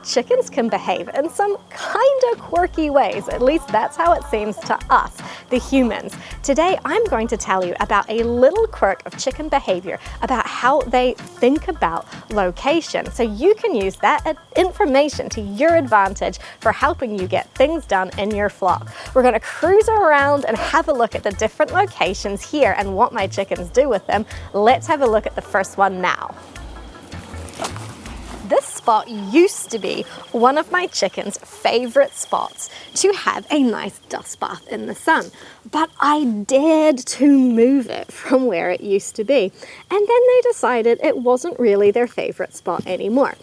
chickens can behave in some kind of quirky ways. At least that's how it seems to us, the humans. Today, I'm going to tell you about a little quirk of chicken behavior, about how they think about location. So you can use that information to your advantage for helping you get things done in your flock. We're going to cruise around and have a look at the different locations here and what my chickens do with them. Let's have a look at the first one now. This spot used to be one of my chickens' favorite spots to have a nice dust bath in the sun, but I dared to move it from where it used to be, and then they decided it wasn't really their favorite spot anymore.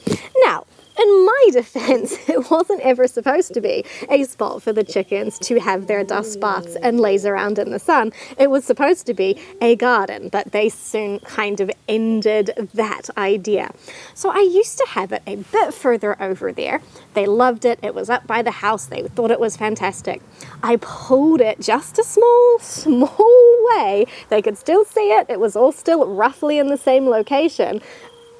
Now, in my defense, it wasn't ever supposed to be a spot for the chickens to have their dust baths and laze around in the sun. It was supposed to be a garden, but they soon kind of ended that idea. So I used to have it a bit further over there. They loved it. It was up by the house. They thought it was fantastic. I pulled it just a small way. They could still see it. It was all still roughly in the same location.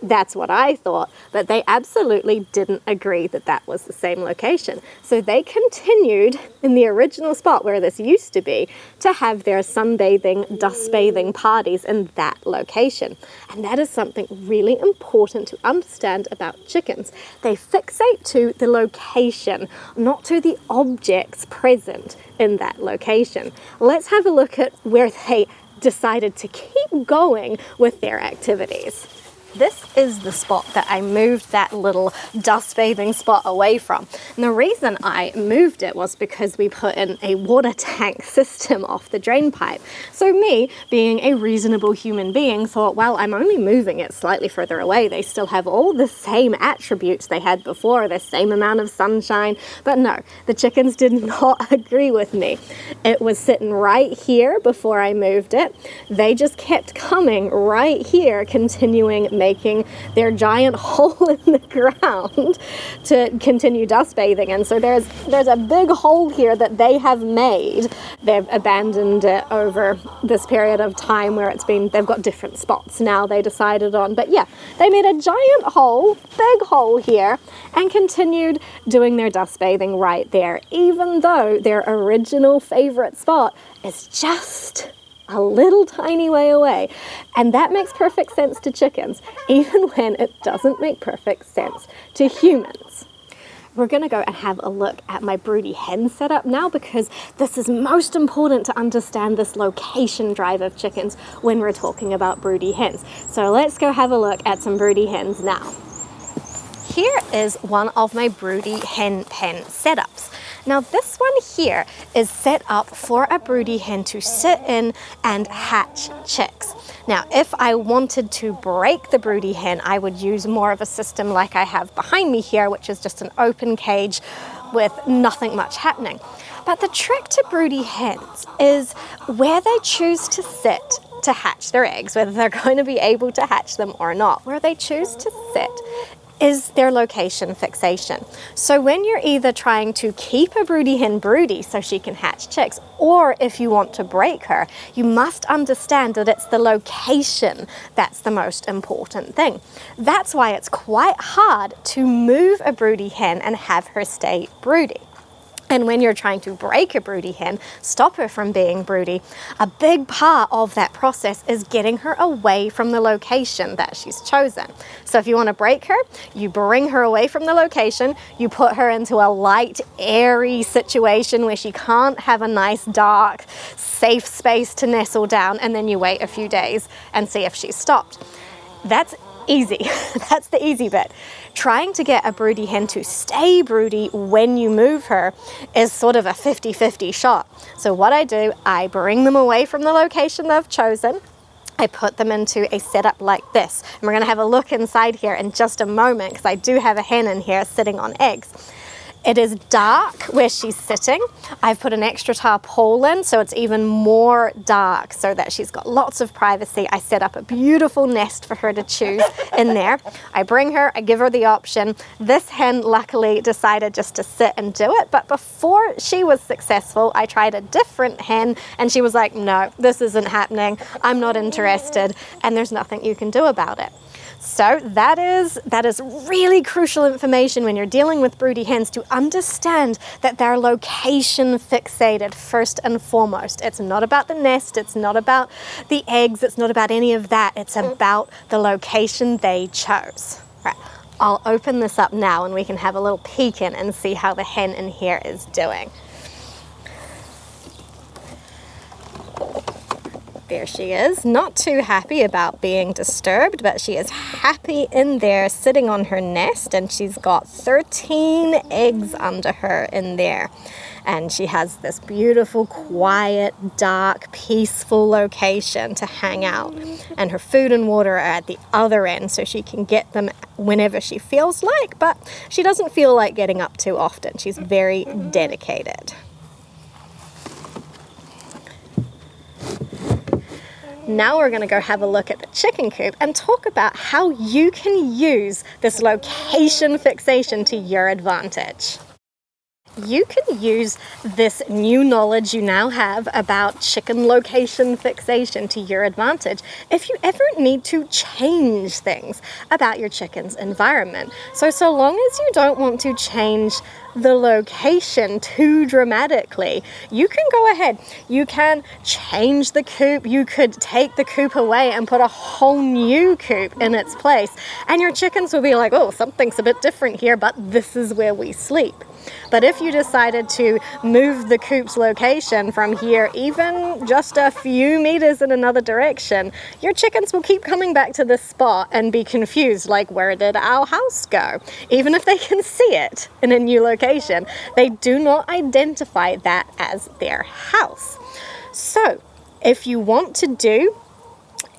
That's what I thought, but they absolutely didn't agree that that was the same location. So they continued in the original spot where this used to be to have their sunbathing, dust bathing parties in that location. And that is something really important to understand about chickens. They fixate to the location, not to the objects present in that location. Let's have a look at where they decided to keep going with their activities. This is the spot that I moved that little dust bathing spot away from. And the reason I moved it was because we put in a water tank system off the drain pipe. So me, being a reasonable human being, thought, well, I'm only moving it slightly further away. They still have all the same attributes they had before, the same amount of sunshine. But no, the chickens did not agree with me. It was sitting right here before I moved it. They just kept coming right here, continuing making their giant hole in the ground to continue dust bathing. And so there's a big hole here that they have made. They've abandoned it over this period of time where they've got different spots now they decided on. But yeah, they made a giant hole, big hole here, and continued doing their dust bathing right there, even though their original favorite spot is just a little tiny way away. And that makes perfect sense to chickens, even when it doesn't make perfect sense to humans. We're going to go and have a look at my broody hen setup now, because this is most important to understand this location drive of chickens when we're talking about broody hens. So let's go have a look at some broody hens now. Here is one of my broody hen pen setups. Now this one here is set up for a broody hen to sit in and hatch chicks. Now if I wanted to break the broody hen, I would use more of a system like I have behind me here, which is just an open cage with nothing much happening. But the trick to broody hens is where they choose to sit to hatch their eggs, whether they're going to be able to hatch them or not. Where they choose to sit is their location fixation. So when you're either trying to keep a broody hen broody so she can hatch chicks, or if you want to break her, you must understand that it's the location that's the most important thing. That's why it's quite hard to move a broody hen and have her stay broody. And when you're trying to break a broody hen, stop her from being broody, a big part of that process is getting her away from the location that she's chosen. So if you want to break her, you bring her away from the location, you put her into a light, airy situation where she can't have a nice, dark, safe space to nestle down, and then you wait a few days and see if she's stopped. That's easy. That's the easy bit. Trying to get a broody hen to stay broody when you move her is sort of a 50-50 shot. So what I do, I bring them away from the location they've chosen. I put them into a setup like this. And we're going to have a look inside here in just a moment, because I do have a hen in here sitting on eggs. It is dark where she's sitting. I've put an extra tarpaulin so it's even more dark so that she's got lots of privacy. I set up a beautiful nest for her to choose in there. I bring her, I give her the option. This hen luckily decided just to sit and do it, but before she was successful, I tried a different hen and she was like, no, this isn't happening. I'm not interested, and there's nothing you can do about it. So that is really crucial information when you're dealing with broody hens, to understand that they're location fixated first and foremost. It's not about the nest, it's not about the eggs, it's not about any of that. It's about the location they chose. Right. I'll open this up now and we can have a little peek in and see how the hen in here is doing. There she is, not too happy about being disturbed, but she is happy in there sitting on her nest, and she's got 13 eggs under her in there. And she has this beautiful, quiet, dark, peaceful location to hang out. And her food and water are at the other end, so she can get them whenever she feels like, but she doesn't feel like getting up too often. She's very dedicated. Now we're going to go have a look at the chicken coop and talk about how you can use this location fixation to your advantage. You can use this new knowledge you now have about chicken location fixation to your advantage if you ever need to change things about your chicken's environment. So long as you don't want to change the location too dramatically, you can go ahead. You can change the coop. You could take the coop away and put a whole new coop in its place. And your chickens will be like, oh, something's a bit different here, but this is where we sleep. But if you decided to move the coop's location from here even just a few meters in another direction, your chickens will keep coming back to this spot and be confused, like, where did our house go? Even if they can see it in a new location, they do not identify that as their house. So if you want to do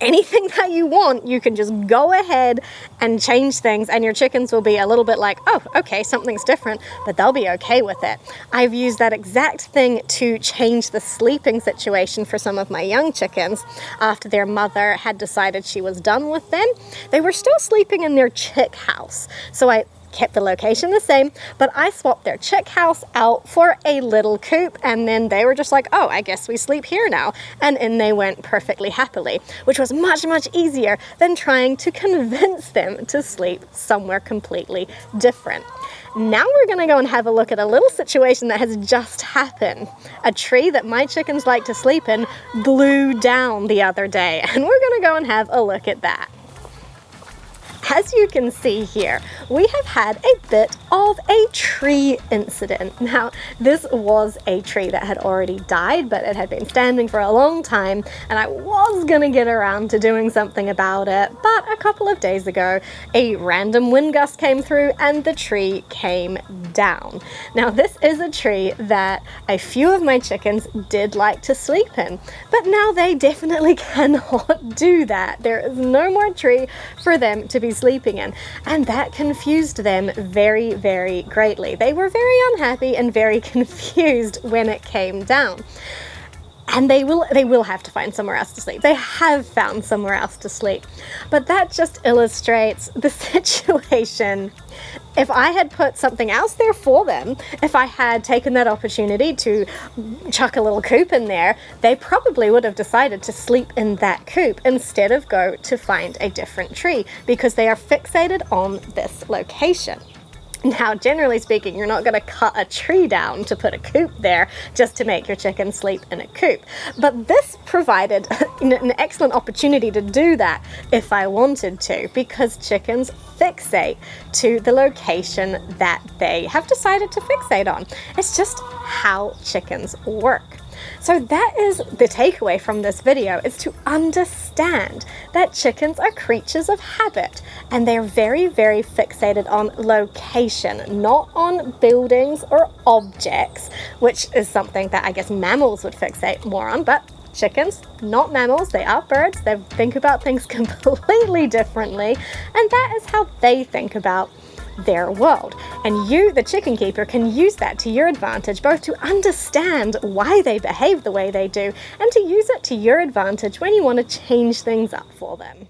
anything that you want, you can just go ahead and change things, and your chickens will be a little bit like, oh, okay, something's different, but they'll be okay with it. I've used that exact thing to change the sleeping situation for some of my young chickens. After their mother had decided she was done with them, they were still sleeping in their chick house. So I kept the location the same, but I swapped their chick house out for a little coop, and then they were just like, oh, I guess we sleep here now. And in they went perfectly happily, which was much, much easier than trying to convince them to sleep somewhere completely different. Now we're going to go and have a look at a little situation that has just happened. A tree that my chickens like to sleep in blew down the other day, and we're going to go and have a look at that. As you can see here, we have had a bit of a tree incident. Now, this was a tree that had already died, but it had been standing for a long time, and I was gonna get around to doing something about it, but a couple of days ago, a random wind gust came through and the tree came down. Now, this is a tree that a few of my chickens did like to sleep in, but now they definitely cannot do that. There is no more tree for them to be sleeping in, and that confused them very, very greatly. They were very unhappy and very confused when it came down. And they will have to find somewhere else to sleep. They have found somewhere else to sleep. But that just illustrates the situation. If I had put something else there for them, if I had taken that opportunity to chuck a little coop in there, they probably would have decided to sleep in that coop instead of go to find a different tree, because they are fixated on this location. Now, generally speaking, you're not going to cut a tree down to put a coop there just to make your chickens sleep in a coop. But this provided an excellent opportunity to do that if I wanted to, because chickens fixate to the location that they have decided to fixate on. It's just how chickens work. So that is the takeaway from this video, is to understand that chickens are creatures of habit, and they're very, very fixated on location, not on buildings or objects, which is something that I guess mammals would fixate more on, but chickens, not mammals, they are birds. They think about things completely differently, and that is how they think about their world. And you, the chicken keeper, can use that to your advantage, both to understand why they behave the way they do and to use it to your advantage when you want to change things up for them.